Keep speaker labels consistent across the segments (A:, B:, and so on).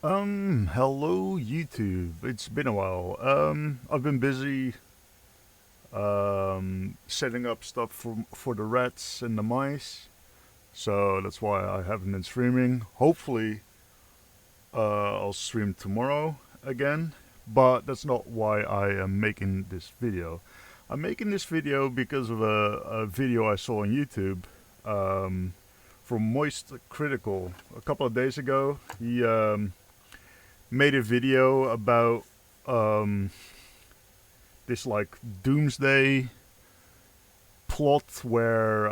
A: Hello YouTube. It's been a while. I've been busy setting up stuff for the rats and the mice. So that's why I haven't been streaming. Hopefully, I'll stream tomorrow again, but that's not why I am making this video. I'm making this video because of a video I saw on YouTube from Moist Critical a couple of days ago. He made a video about um, this like doomsday plot where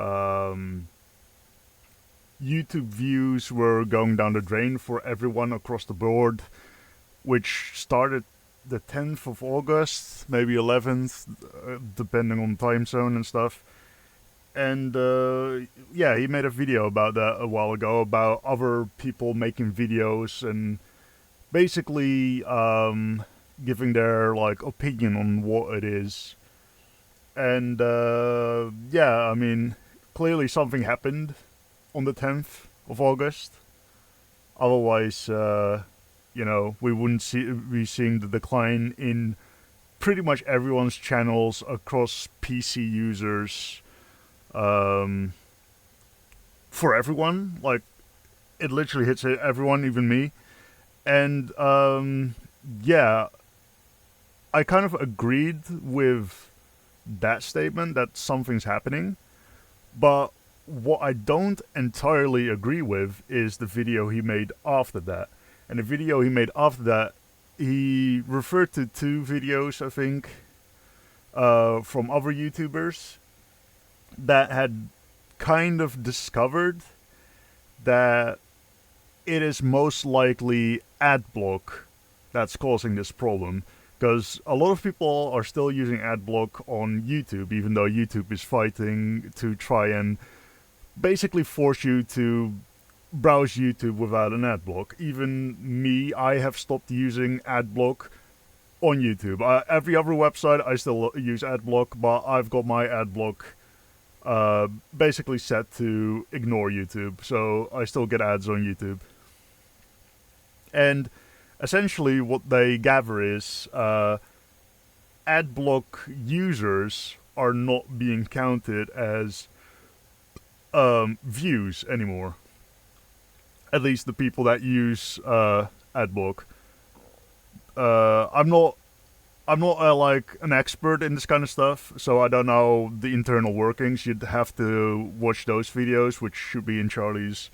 A: YouTube views were going down the drain for everyone across the board, which started the 10th of August, maybe 11th, depending on time zone and stuff. And yeah, he made a video about that a while ago about other people making videos and basically giving their like opinion on what it is. And yeah, I mean, clearly something happened on the 10th of August. Otherwise, we wouldn't be seeing the decline in pretty much everyone's channels across PC users. For everyone, like it literally hits everyone, even me. And yeah, I kind of agreed with that statement that something's happening. But what I don't entirely agree with is the video he made after that. And the video he made after that, he referred to two videos, I think, from other YouTubers that had kind of discovered that it is most likely ad block that's causing this problem. Because a lot of people are still using ad block on YouTube, even though YouTube is fighting to try and basically force you to browse YouTube without an ad block. Even me, I have stopped using ad block on YouTube. Every other website I still use ad block, but I've got my ad block basically set to ignore YouTube, so I still get ads on YouTube. And essentially what they gather is ad block users are not being counted as views anymore. At least the people that use ad block. I'm not like an expert in this kind of stuff, so I don't know the internal workings. You'd have to watch those videos, which should be in Charlie's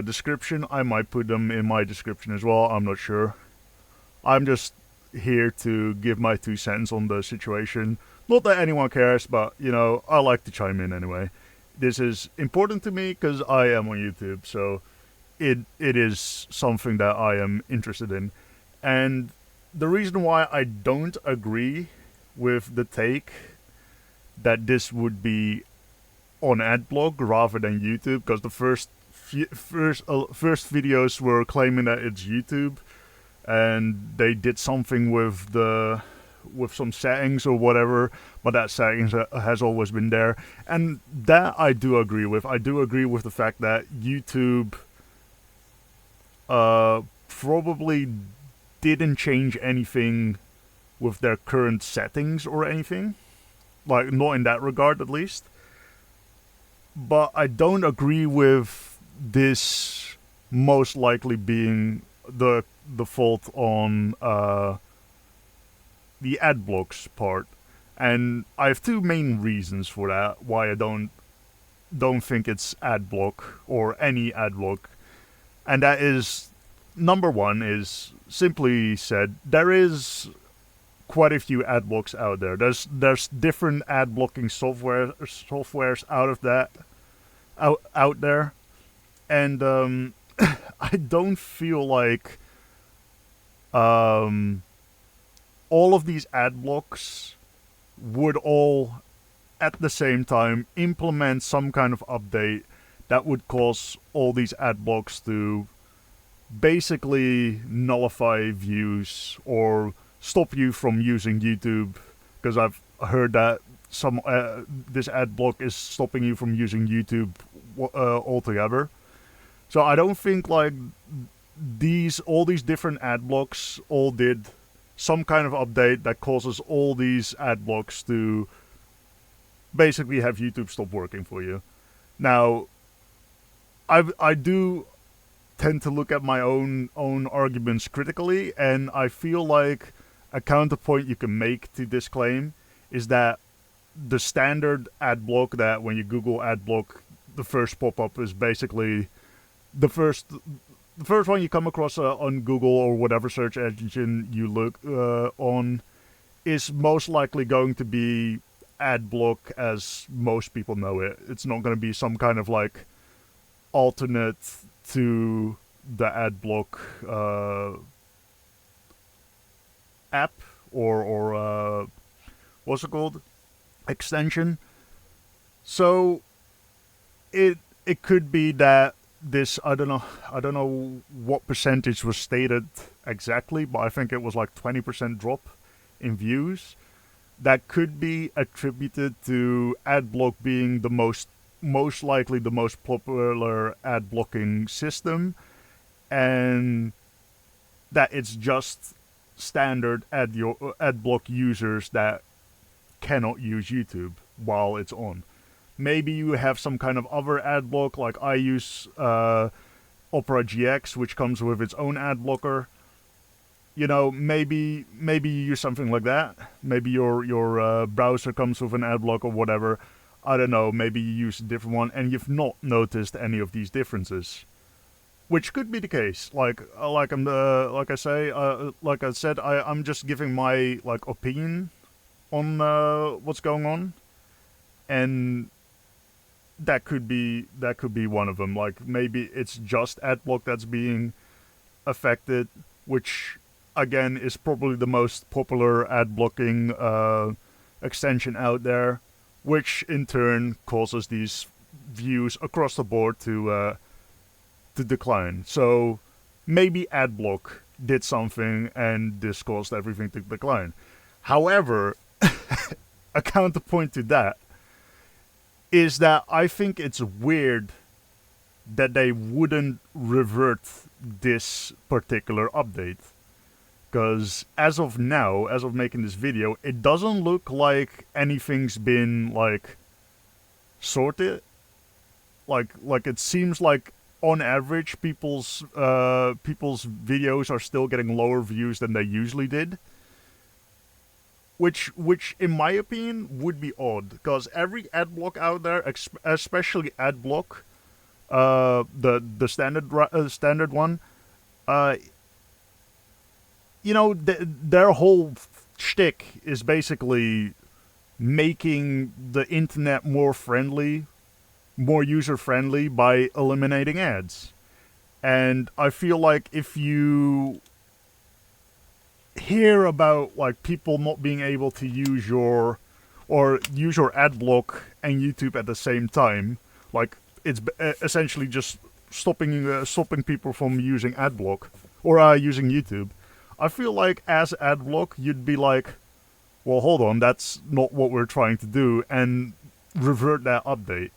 A: description. I might put them in my description as well. I'm not sure. I'm just here to give my 2 cents on the situation. Not that anyone cares, but I like to chime in anyway. This is important to me because I am on YouTube, so it is something that I am interested in. And the reason why I don't agree with the take that this would be on AdBlock rather than YouTube, because the first videos were claiming that it's YouTube, and they did something with some settings or whatever, but that settings has always been there, and that I do agree with. I do agree with the fact that YouTube probably didn't change anything with their current settings or anything, like not in that regard at least. But I don't agree with this most likely being the fault on the ad blocks part, and I have two main reasons for that why I don't think it's ad block or any ad block, and that is, number one is simply said, there is quite a few ad blocks out there. There's different ad blocking softwares out there, and I don't feel like all of these ad blocks would all at the same time implement some kind of update that would cause all these ad blocks to basically nullify views or stop you from using YouTube, because I've heard that this ad block is stopping you from using YouTube altogether. So I don't think like all these different ad blocks all did some kind of update that causes all these ad blocks to basically have YouTube stop working for you. Now, I do tend to look at my own arguments critically, and I feel like a counterpoint you can make to this claim is that the standard ad block, that when you Google ad block, the first pop-up is basically the first one you come across on Google or whatever search engine you look on, is most likely going to be ad block as most people know it. It's not going to be some kind of like alternate to the ad block app or what's it called, extension. So it could be that this, I don't know what percentage was stated exactly, but I think it was like 20% drop in views. That could be attributed to ad block being the most likely the most popular ad blocking system, and that it's just standard ad block users that cannot use YouTube while it's on. Maybe you have some kind of other ad block, like I use Opera GX, which comes with its own ad blocker. You know, maybe you use something like that. Maybe your browser comes with an ad block or whatever. I don't know. Maybe you use a different one, and you've not noticed any of these differences, which could be the case. Like I said, I'm just giving my like opinion on what's going on, and that could be one of them. Like maybe it's just ad block that's being affected, which again is probably the most popular ad blocking extension out there, which in turn causes these views across the board to decline. So maybe ad block did something and this caused everything to decline. However, a counterpoint to that is that I think it's weird that they wouldn't revert this particular update. Because as of now, as of making this video, it doesn't look like anything's been like sorted. Like it seems like on average people's videos are still getting lower views than they usually did. Which in my opinion would be odd, because every ad block out there, especially ad block, the standard one, you know, their whole shtick is basically making the internet more friendly, more user-friendly by eliminating ads. And I feel like if you hear about like people not being able to use your ad block and YouTube at the same time, like it's essentially just stopping people from using ad block or using YouTube. I feel like as ad block, you'd be like, well, hold on, that's not what we're trying to do, and revert that update.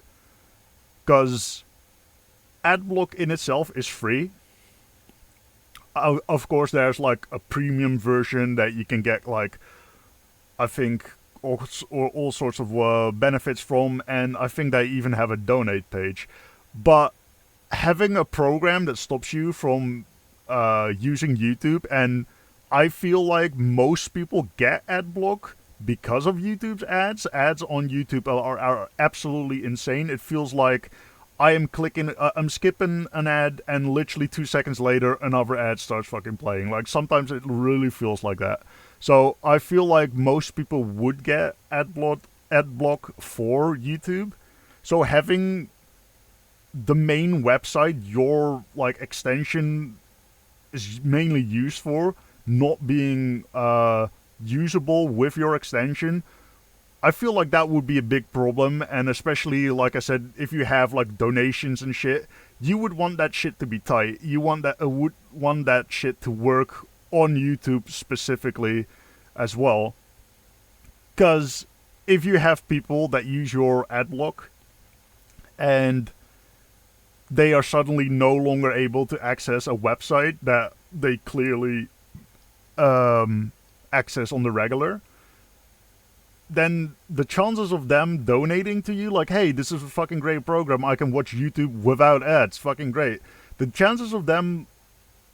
A: Because ad block in itself is free. Of course, there's like a premium version that you can get, like, I think, all sorts of benefits from, and I think they even have a donate page. But having a program that stops you from using YouTube, and I feel like most people get ad block because of YouTube's ads. Ads on YouTube are absolutely insane. It feels like I'm skipping an ad, and literally 2 seconds later, another ad starts fucking playing. Like, sometimes it really feels like that. So, I feel like most people would get ad block for YouTube. So, having the main website your, like, extension is mainly used for not being usable with your extension, I feel like that would be a big problem. And especially, like I said, if you have like donations and shit, you would want that shit to be tight. You want that shit to work on YouTube specifically as well. Because if you have people that use your ad block, and they are suddenly no longer able to access a website that they clearly access on the regular, then the chances of them donating to you, like, hey, this is a fucking great program, I can watch YouTube without ads, fucking great. The chances of them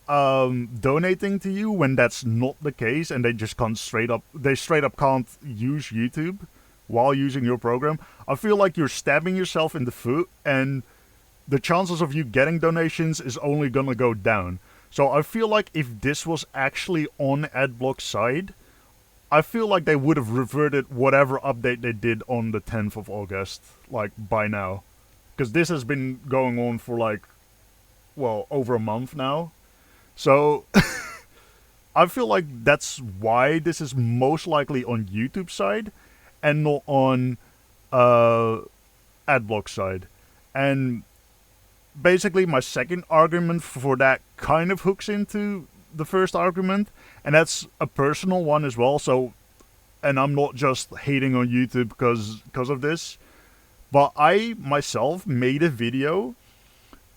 A: donating to you when that's not the case, and they just can't straight up can't use YouTube while using your program, I feel like you're stabbing yourself in the foot, and the chances of you getting donations is only gonna go down. So I feel like if this was actually on Adblock's side, I feel like they would have reverted whatever update they did on the 10th of August, like, by now. Because this has been going on for, like, well, over a month now. So, I feel like that's why this is most likely on YouTube's side, and not on Adblock's side. And basically, my second argument for that kind of hooks into the first argument, and that's a personal one as well. So, and I'm not just hating on YouTube because of this, but I myself made a video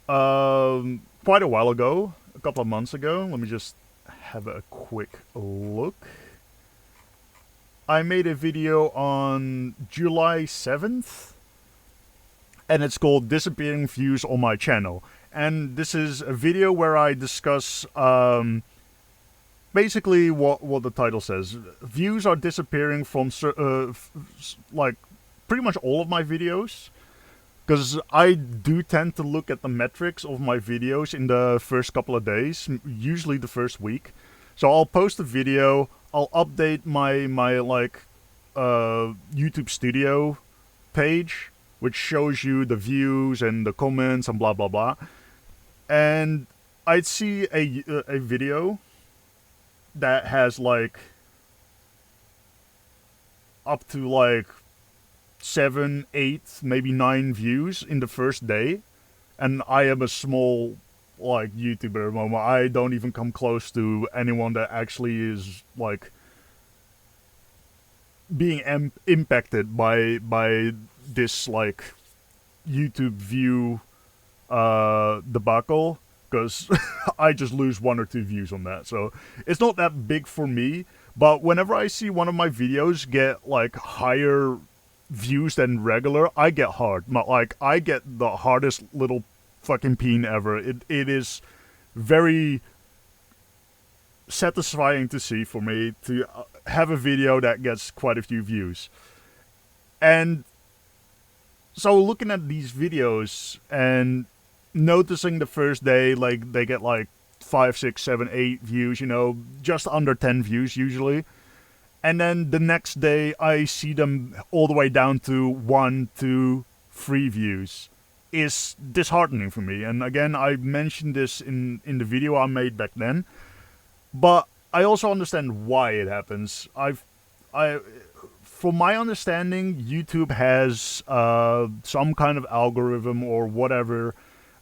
A: quite a while ago, a couple of months ago. Let me just have a quick look. I made a video on July 7th, and it's called Disappearing Views on My Channel. And this is a video where I discuss basically what the title says. Views are disappearing from like pretty much all of my videos, because I do tend to look at the metrics of my videos in the first couple of days, usually the first week. So I'll post a video, I'll update my YouTube Studio page, which shows you the views and the comments and blah blah blah. And I'd see a video that has like up to like 7, 8, maybe 9 views in the first day, and I am a small like YouTuber at the moment. I don't even come close to anyone that actually is like being impacted by this like YouTube view debacle, because I just lose 1 or 2 views on that. So it's not that big for me, but whenever I see one of my videos get like higher views than regular, I get hard. Like, I get the hardest little fucking peen ever. It is very satisfying to see for me to have a video that gets quite a few views. And so looking at these videos and noticing the first day, like, they get like 5, 6, 7, 8 views, you know, just under 10 views usually. And then the next day I see them all the way down to 1, 2, 3 views. Is disheartening for me. And again, I mentioned this in the video I made back then. But I also understand why it happens. From my understanding, YouTube has some kind of algorithm or whatever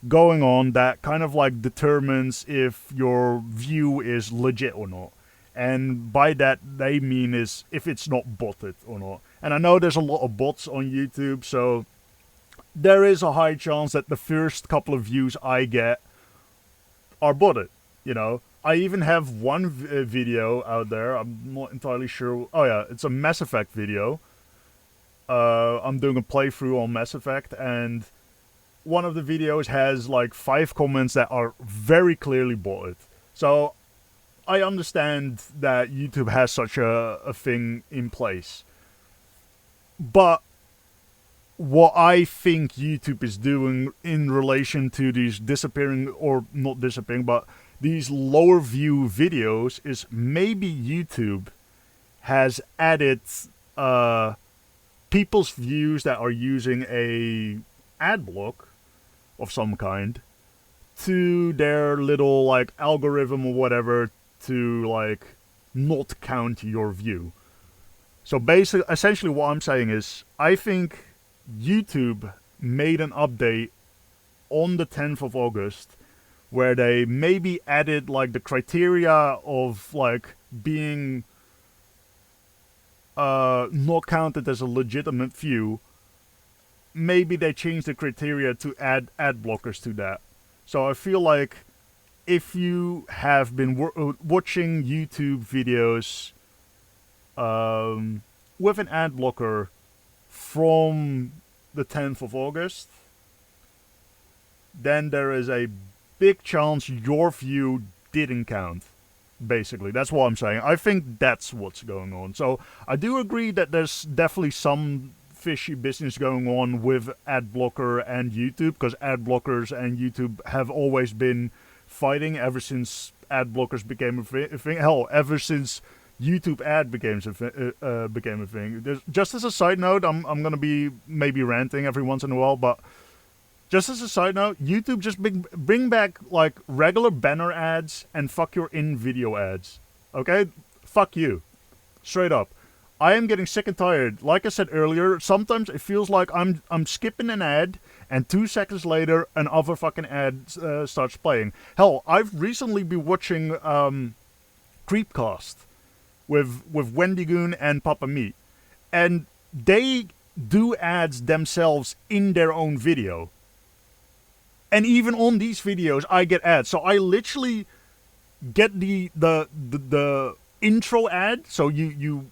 A: going on that kind of like determines if your view is legit or not. And by that, they mean is if it's not botted or not. And I know there's a lot of bots on YouTube, so there is a high chance that the first couple of views I get are botted, you know. I even have one video out there, I'm not entirely sure. Oh yeah, it's a Mass Effect video. I'm doing a playthrough on Mass Effect, and one of the videos has like 5 comments that are very clearly botted. So I understand that YouTube has such a thing in place. But what I think YouTube is doing in relation to these disappearing, or not disappearing, but these lower view videos is maybe YouTube has added people's views that are using a ad block of some kind to their little like algorithm or whatever to like not count your view. So basically, essentially what I'm saying is, I think YouTube made an update on the 10th of August where they maybe added like the criteria of like being not counted as a legitimate view maybe they changed the criteria to add ad blockers to that. So I feel like if you have been watching YouTube videos with an ad blocker from the 10th of August, then there is a big chance your view didn't count. Basically, that's what I'm saying. I think that's what's going on. So I do agree that there's definitely some fishy business going on with AdBlocker and YouTube, because AdBlockers and YouTube have always been fighting ever since AdBlockers became a thing. Hell, ever since YouTube ad became a thing. Just as a side note, I'm gonna be maybe ranting every once in a while, but just as a side note, YouTube just bring back like regular banner ads and fuck your in-video ads. Okay? Fuck you. Straight up. I am getting sick and tired. Like I said earlier, sometimes it feels like I'm skipping an ad and 2 seconds later another fucking ad starts playing. Hell, I've recently been watching CreepCast with Wendigoon and Papa Meat, and they do ads themselves in their own video. And even on these videos, I get ads. So I literally get the intro ad. So you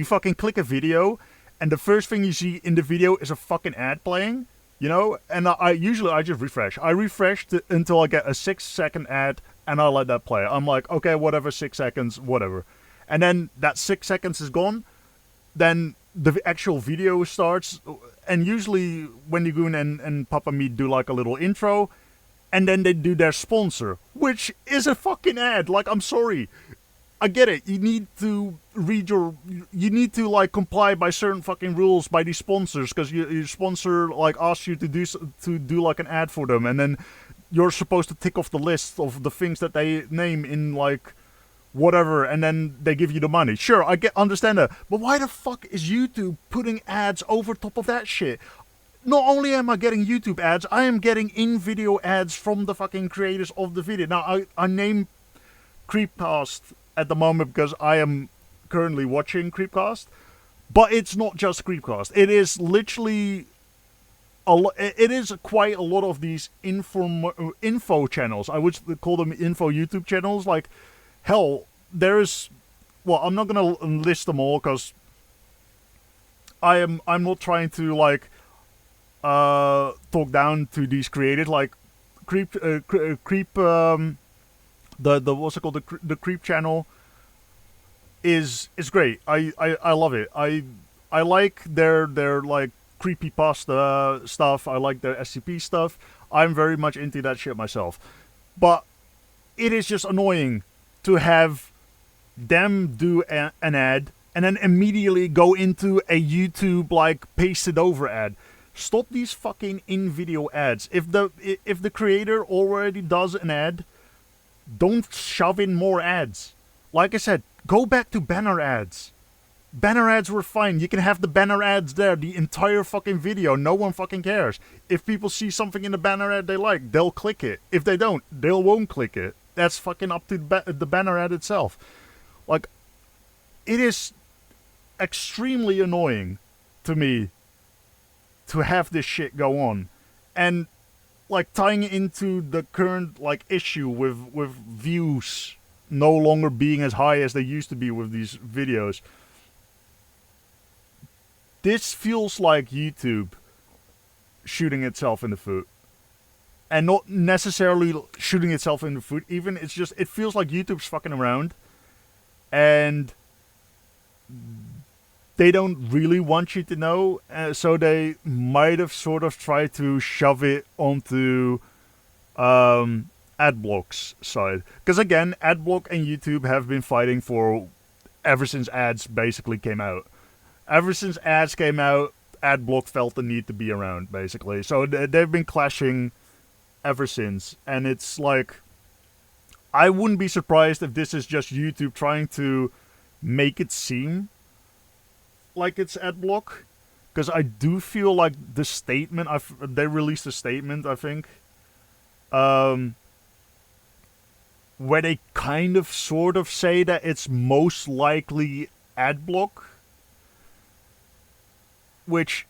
A: fucking click a video, and the first thing you see in the video is a fucking ad playing. You know, and I usually just refresh. I refresh until I get a 6-second ad, and I let that play. I'm like, okay, whatever, 6 seconds, whatever. And then that 6 seconds is gone. Then the actual video starts, and usually Wendigoon and Papa Meat do like a little intro, and then they do their sponsor, which is a fucking ad. Like, I'm sorry, I get it. You need to you need to like comply by certain fucking rules by these sponsors, because your sponsor like asks you to do like an ad for them, and then you're supposed to tick off the list of the things that they name in like whatever, and then they give you the money. Sure, I understand that. But why the fuck is YouTube putting ads over top of that shit? Not only am I getting YouTube ads, I am getting in-video ads from the fucking creators of the video. Now, I name CreepCast at the moment because I am currently watching CreepCast. But it's not just CreepCast. It is literally it is quite a lot of these info channels. I would call them info YouTube channels. Like, hell, there's... Well, I'm not gonna list them all, because I'm not trying to, like, talk down to these creators. Like, Creep, what's it called? The Creep channel is great. I love it. I like their like creepypasta stuff. I like their SCP stuff. I'm very much into that shit myself. But it is just annoying to have them do an ad and then immediately go into a YouTube like pasted over ad. Stop these fucking in-video ads. If the creator already does an ad, don't shove in more ads. Like I said, go back to banner ads. Banner ads were fine. You can have the banner ads there the entire fucking video. No one fucking cares. If people see something in the banner ad they like, they'll click it. If they don't, they won't click it. That's fucking up to the banner ad itself. Like, it is extremely annoying to me to have this shit go on. And, like, tying into the current, like, issue with views no longer being as high as they used to be with these videos. This feels like YouTube shooting itself in the foot. And not necessarily shooting itself in the foot even. It's just, it feels like YouTube's fucking around. And they don't really want you to know. So they might have sort of tried to shove it onto Adblock's side. Because again, Adblock and YouTube have been fighting for ever since ads basically came out. Ever since ads came out, Adblock felt the need to be around, basically. So they've been clashing ever since. And it's like, I wouldn't be surprised if this is just YouTube trying to make it seem like it's Adblock. Because I do feel like the statement, they released a statement, I think, where they kind of sort of say that it's most likely Adblock. Which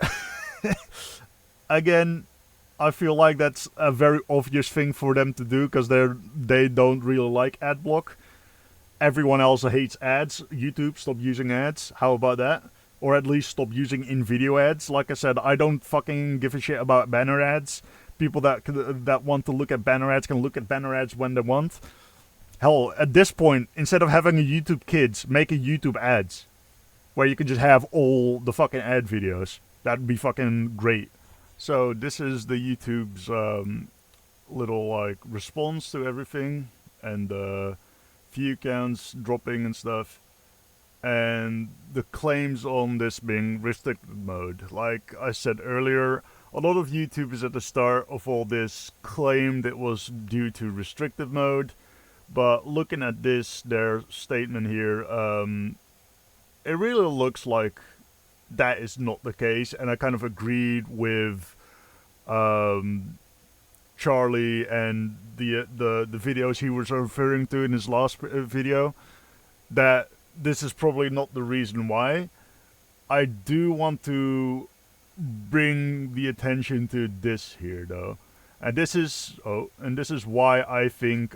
A: Again, I feel like that's a very obvious thing for them to do because they don't really like ad block. Everyone else hates ads. YouTube, stop using ads. How about that? Or at least stop using in-video ads. Like I said, I don't fucking give a shit about banner ads. People that want to look at banner ads can look at banner ads when they want. Hell, at this point, instead of having a YouTube Kids, make a YouTube ads. Where you can just have all the fucking ad videos. That'd be fucking great. So this is the YouTube's little like response to everything. And view counts dropping and stuff. And the claims on this being restricted mode. Like I said earlier, a lot of YouTubers at the start of all this claimed it was due to restrictive mode, but looking at their statement here, it really looks like that is not the case, and I kind of agreed with Charlie and the videos he was referring to in his last video, that this is probably not the reason why. I do want to bring the attention to this here though. And this is why I think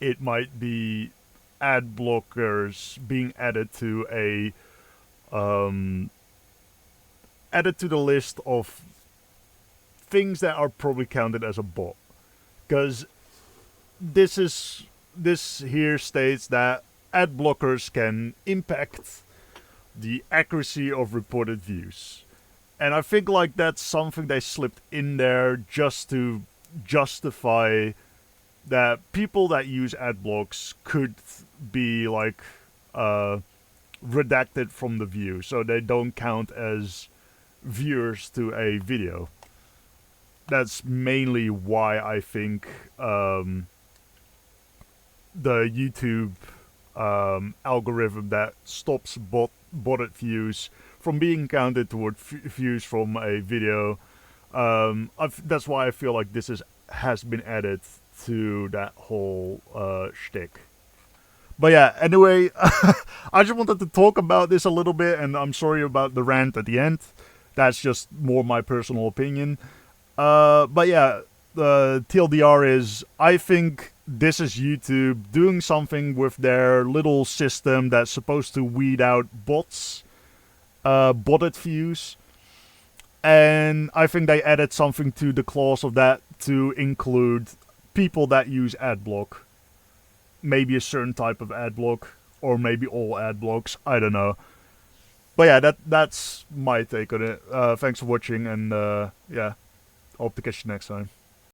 A: it might be ad blockers being added to the list of things that are probably counted as a bot. Because this here states that ad blockers can impact the accuracy of reported views. And I think like that's something they slipped in there just to justify that people that use ad blocks could be like redacted from the view, so they don't count as viewers to a video. That's mainly why I think the YouTube algorithm that stops botted views from being counted toward views from a video. That's why I feel like this has been added to that whole shtick. But yeah, anyway, I just wanted to talk about this a little bit, and I'm sorry about the rant at the end. That's just more my personal opinion. But yeah, the TLDR is, I think this is YouTube doing something with their little system that's supposed to weed out bots, botted views. And I think they added something to the clause of that to include people that use adblock. Maybe a certain type of adblock, or maybe all adblocks, I don't know. But yeah, that's my take on it. Thanks for watching, and yeah, hope to catch you next time.